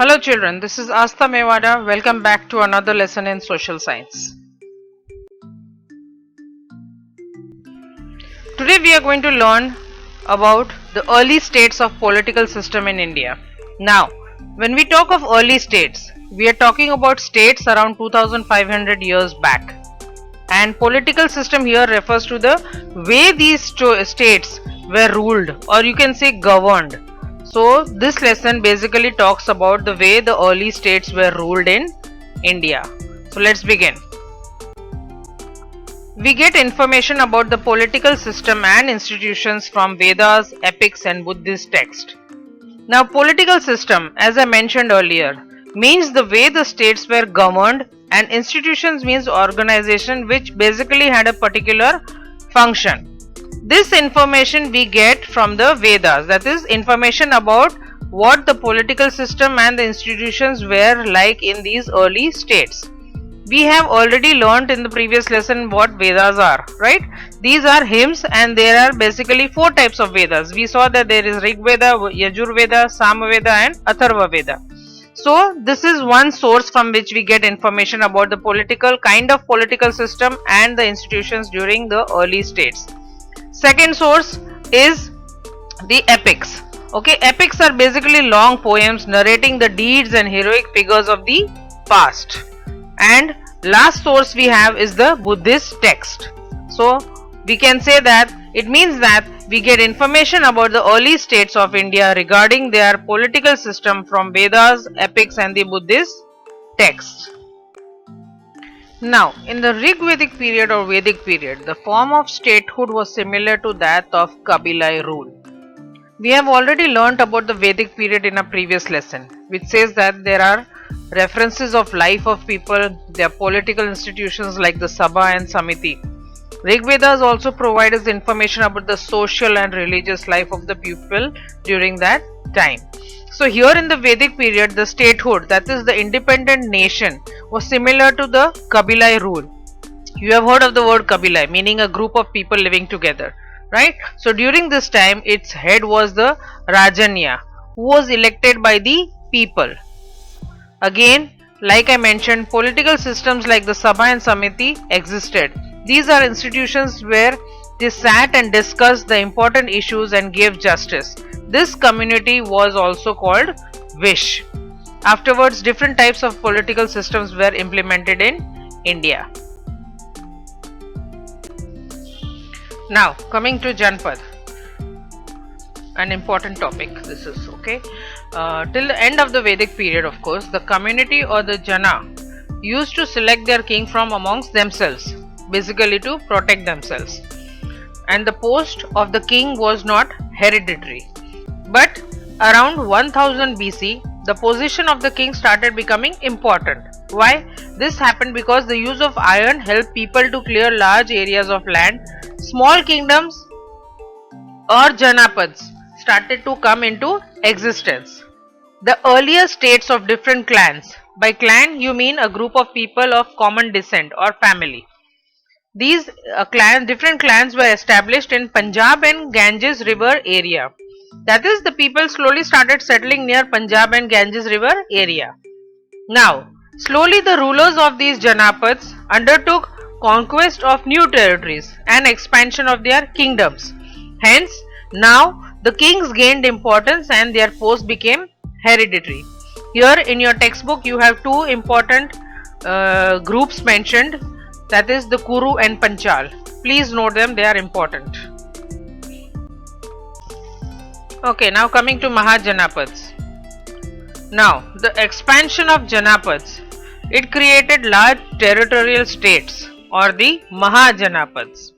Hello children, this is Asta Mewada. Welcome back to another lesson in social science. Today we are going to learn about the early states of political system in India. Now, when we talk of early states, we are talking about states around 2500 years back. And political system here refers to the way these states were ruled, or you can say governed. So this lesson basically talks about the way the early states were ruled in India. So let's begin. We get information about the political system and institutions from Vedas, epics and Buddhist texts. Now political system, as I mentioned earlier, means the way the states were governed, and institutions means organization which basically had a particular function. This information we get from the Vedas, that is information about what the political system and the institutions were like in these early states. We have already learnt in the previous lesson what Vedas are, right? These are hymns and there are basically four types of Vedas. We saw that there is Rig Veda, Yajur Veda, Samaveda and Atharva Veda. So this is one source from which we get information about the kind of political system and the institutions during the early states. Second source is the epics. Okay, epics are basically long poems narrating the deeds and heroic figures of the past. And last source we have is the Buddhist text. So we can say that it means that we get information about the early states of India regarding their political system from Vedas, epics and the Buddhist texts. Now, in the Rig Vedic period or Vedic period, the form of statehood was similar to that of Kabilai rule. We have already learnt about the Vedic period in a previous lesson, which says that there are references of life of people, their political institutions like the Sabha and Samiti. Rig Vedas also provide us information about the social and religious life of the people during that time. So here in the Vedic period, the statehood, that is the independent nation, was similar to the Kabilai rule. You have heard of the word Kabilai, meaning a group of people living together, right? So during this time, its head was the Rajanya, who was elected by the people. Again, like I mentioned, political systems like the Sabha and Samiti existed. These are institutions where they sat and discussed the important issues and gave justice. This community was also called Vish. Afterwards, different types of political systems were implemented in India. Now, coming to Janpad, an important topic this is, okay. Till the end of the Vedic period, of course, the community or the Jana used to select their king from amongst themselves, basically to protect themselves. And the post of the king was not hereditary. But around 1000 BC, the position of the king started becoming important. Why? This happened because the use of iron helped people to clear large areas of land. Small kingdoms or Janapads started to come into existence. The earlier states of different clans. By clan, you mean a group of people of common descent or family. These different clans were established in Punjab and Ganges river area. That is, the people slowly started settling near Punjab and Ganges river area. Now, slowly the rulers of these Janapads undertook conquest of new territories and expansion of their kingdoms. Hence, now the kings gained importance and their posts became hereditary. Here in your textbook you have two important groups mentioned, that is the Kuru and Panchal. Please note them, they are important. Okay, now coming to Mahajanapads. Now, the expansion of Janapads, it created large territorial states or the Mahajanapads.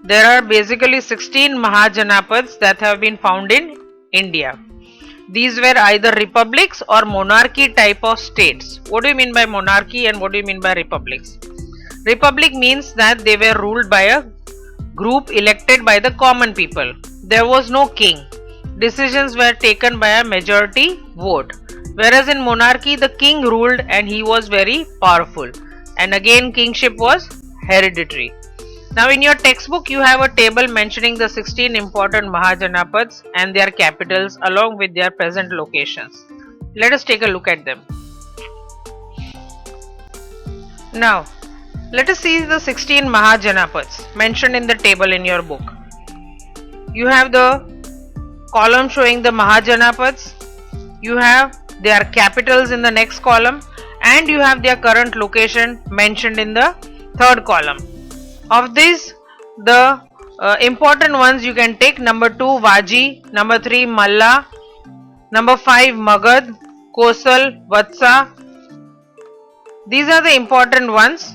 There are basically 16 Mahajanapads that have been found in India. These were either republics or monarchy type of states. What do you mean by monarchy and what do you mean by republics? Republic means that they were ruled by a group elected by the common people. There was no king. Decisions were taken by a majority vote. Whereas in monarchy, the king ruled and he was very powerful. And again, kingship was hereditary. Now in your textbook you have a table mentioning the 16 important Mahajanapads and their capitals along with their present locations. Let us take a look at them. Now, let us see the 16 Mahajanapads mentioned in the table in your book. You have the column showing the Mahajanapads, you have their capitals in the next column, and you have their current location mentioned in the third column. Of these, the important ones you can take: number 2 Vaji, number 3 Malla, number 5 Magad, Kosal, Vatsa. These are the important ones.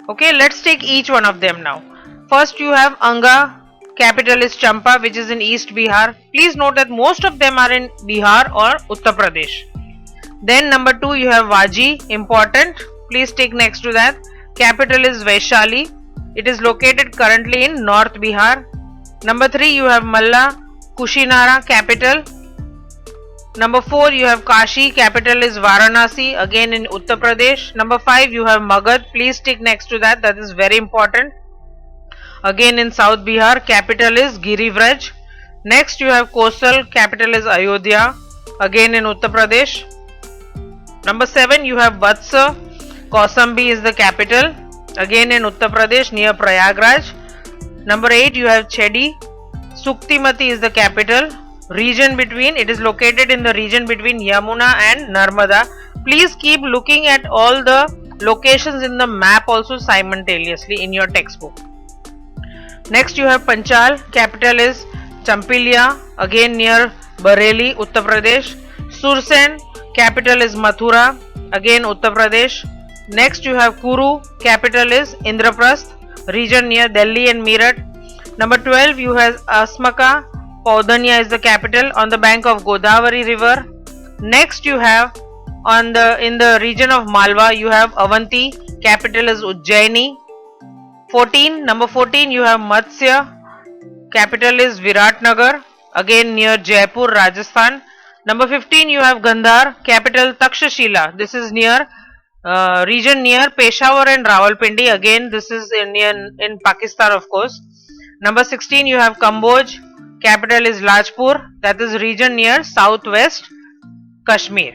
Okay, let's take each one of them now. First you have Anga, capital is Champa, which is in East Bihar. Please note that most of them are in Bihar or Uttar Pradesh. Then number 2 you have Vaji, important. Please take next to that. Capital is Vaishali. It is located currently in North Bihar. Number 3 you have Malla, Kushinara, capital. Number 4 you have Kashi, capital is Varanasi, again in Uttar Pradesh. Number 5 you have Magad, please stick next to that, that is very important. Again in South Bihar, capital is Girivraj. Next you have Kosal, capital is Ayodhya, again in Uttar Pradesh. Number 7 you have Vatsa, Kausambi is the capital, again in Uttar Pradesh near Prayagraj. Number 8 you have Chedi, Suktimati is the capital. Region between, it is located in the region between Yamuna and Narmada. Please keep looking at all the locations in the map also simultaneously in your textbook. Next you have Panchal, capital is Champilia, again near Bareilly, Uttar Pradesh. Sursen, capital is Mathura, again Uttar Pradesh. Next you have Kuru, capital is Indraprasth, region near Delhi and Meerut. Number 12 you have Asmaka, Paudhanya is the capital, on the bank of Godavari river. Next you have in the region of Malwa you have Avanti, capital is Ujjaini. Number 14 you have Matsya, capital is Viratnagar, again near Jaipur, Rajasthan. Number 15 you have Gandhar, capital Takshashila, this is near region near Peshawar and Rawalpindi, again this is in Pakistan of course. Number 16 you have Kamboj, capital is Lajpur, that is region near southwest Kashmir.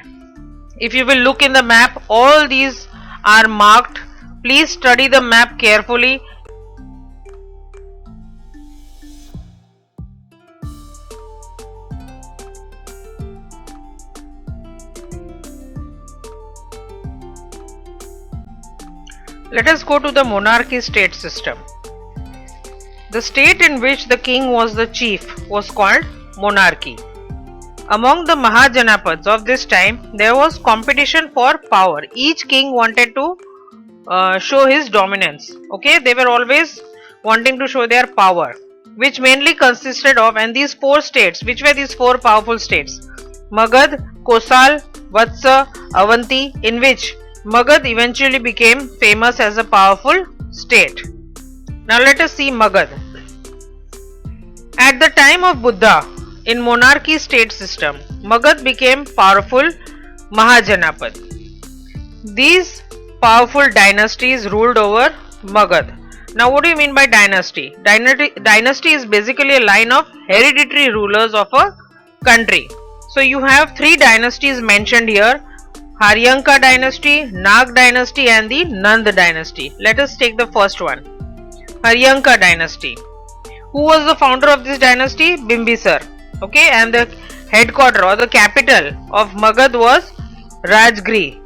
If you will look in the map, all these are marked. Please study the map carefully. Let us go to the monarchy state system. The state in which the king was the chief was called monarchy. Among the Mahajanapads of this time, there was competition for power. Each king wanted to show his dominance. Okay, they were always wanting to show their power, which mainly consisted of, and these 4 states, which were these 4 powerful states? Magad, Kosal, Vatsa, Avanti, in which Magad eventually became famous as a powerful state. Now let us see Magad. At the time of Buddha, in monarchy state system, Magad became powerful Mahajanapad. These powerful dynasties ruled over Magad. Now what do you mean by dynasty? Dynasty is basically a line of hereditary rulers of a country. So you have 3 dynasties mentioned here: Haryanka dynasty, Nag dynasty and the Nand dynasty. Let us take the first one, Haryanka dynasty. Who was the founder of this dynasty? Bimbisar. Okay, and the headquarter or the capital of Magad was Rajgiri,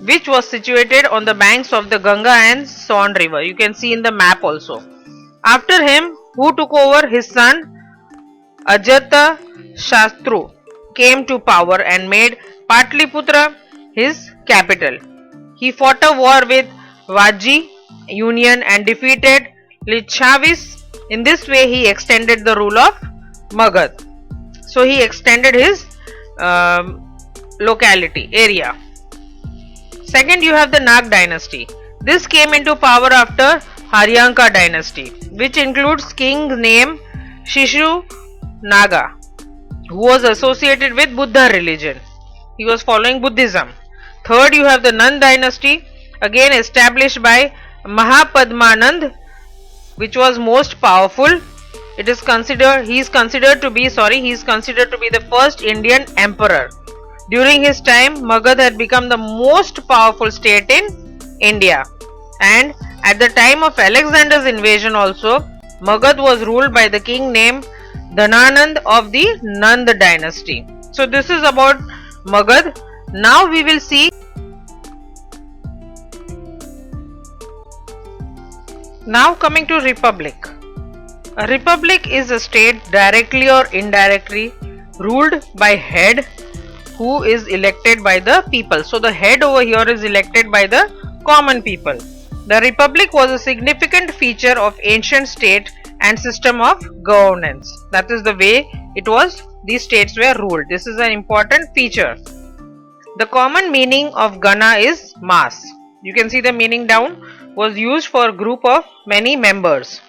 which was situated on the banks of the Ganga and Son river. You can see in the map also. After him, who took over? His son Ajata Shastru came to power and made Patliputra his capital. He fought a war with Vaji Union and defeated Lichavis. In this way he extended the rule of Magad. So he extended his locality, area. Second, you have the Nag dynasty. This came into power after Haryanka dynasty, which includes king named Shishu Naga, who was associated with Buddha religion. He was following Buddhism. Third, you have the Nand dynasty, again established by Mahapadmanand, which was most powerful. He is considered to be the first Indian emperor. During his time, Magad had become the most powerful state in India. And at the time of Alexander's invasion also, Magad was ruled by the king named Dhananand of the Nand dynasty. So this is about Magad. Now we will see. Now coming to Republic. A republic is a state directly or indirectly ruled by head who is elected by the people. So the head over here is elected by the common people. The republic was a significant feature of ancient state and system of governance. That is the way it was, these states were ruled. This is an important feature. The common meaning of Gana is mass. You can see the meaning down, was used for a group of many members.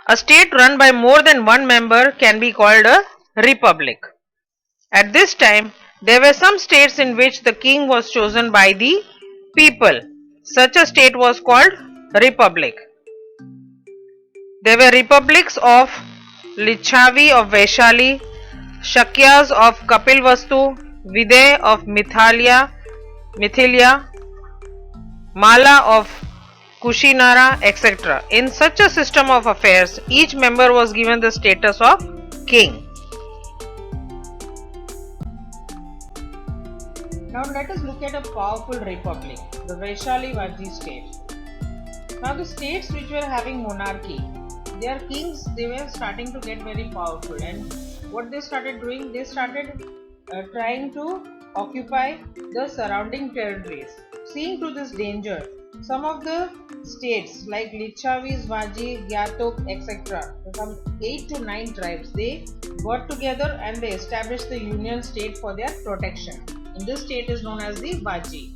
A state run by more than one member can be called a republic. At this time, there were some states in which the king was chosen by the people. Such a state was called republic. There were republics of Lichavi of Vaishali, Shakyas of Kapilvastu, Videh of Mithilia, Mala of Kushinara, etc. In such a system of affairs, each member was given the status of king. Now let us look at a powerful republic, the Vaishali Vajji state. Now the states which were having monarchy, their kings, they were starting to get very powerful, and what they started doing, they started trying to occupy the surrounding territories. Seeing to this danger, some of the states like Lichavis, Vaji, Gyatok, etc., some 8 to 9 tribes, they got together and they established the union state for their protection. And this state is known as the Vaji.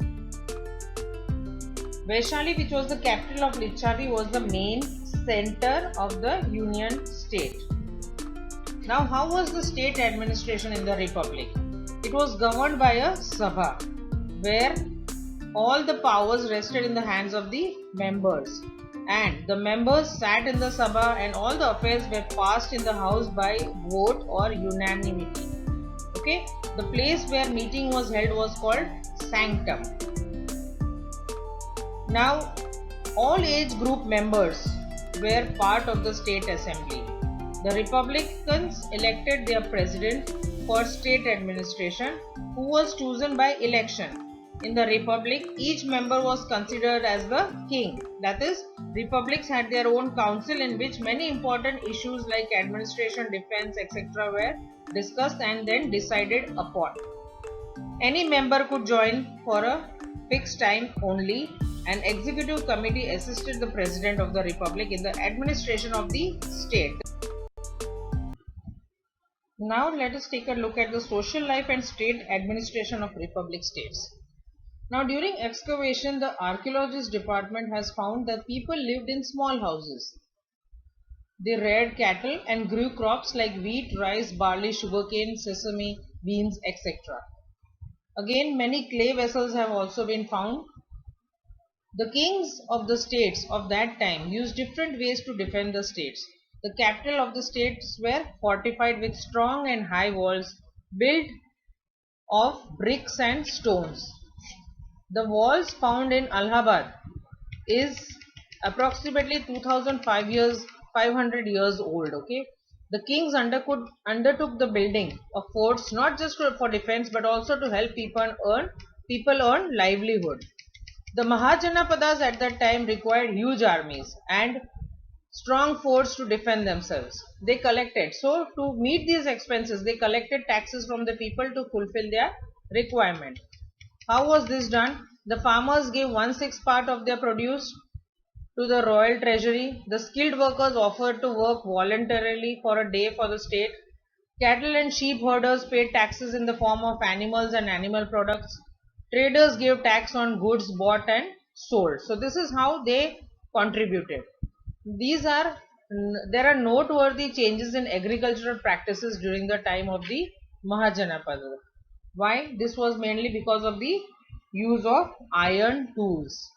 Vaishali, which was the capital of Lichavi, was the main center of the union state. Now, how was the state administration in the republic? It was governed by a Sabha, where all the powers rested in the hands of the members, and the members sat in the Sabha and all the affairs were passed in the house by vote or unanimity. Okay, the place where meeting was held was called sanctum. Now, all age group members were part of the state assembly. The Republicans elected their president for state administration, who was chosen by election. In the republic, each member was considered as the king. That is, republics had their own council in which many important issues like administration, defense, etc. were discussed and then decided upon. Any member could join for a fixed time only. An executive committee assisted the president of the republic in the administration of the state. Now let us take a look at the social life and state administration of republic states. Now during excavation, the archaeologist department has found that people lived in small houses. They reared cattle and grew crops like wheat, rice, barley, sugarcane, sesame, beans, etc. Again, many clay vessels have also been found. The kings of the states of that time used different ways to defend the states. The capital of the states were fortified with strong and high walls built of bricks and stones. The walls found in Allahabad is approximately 2500 years old. Okay, the kings undertook the building of forts not just for defense but also to help people earn livelihood. The Mahajanapadas at that time required huge armies and strong forts to defend themselves. They collected. So to meet these expenses, they collected taxes from the people to fulfill their requirement. How was this done? The farmers gave 1/6 part of their produce to the royal treasury. The skilled workers offered to work voluntarily for a day for the state. Cattle and sheep herders paid taxes in the form of animals and animal products. Traders gave tax on goods bought and sold. So this is how they contributed. There are noteworthy changes in agricultural practices during the time of the Mahajanapada. Why? This was mainly because of the use of iron tools.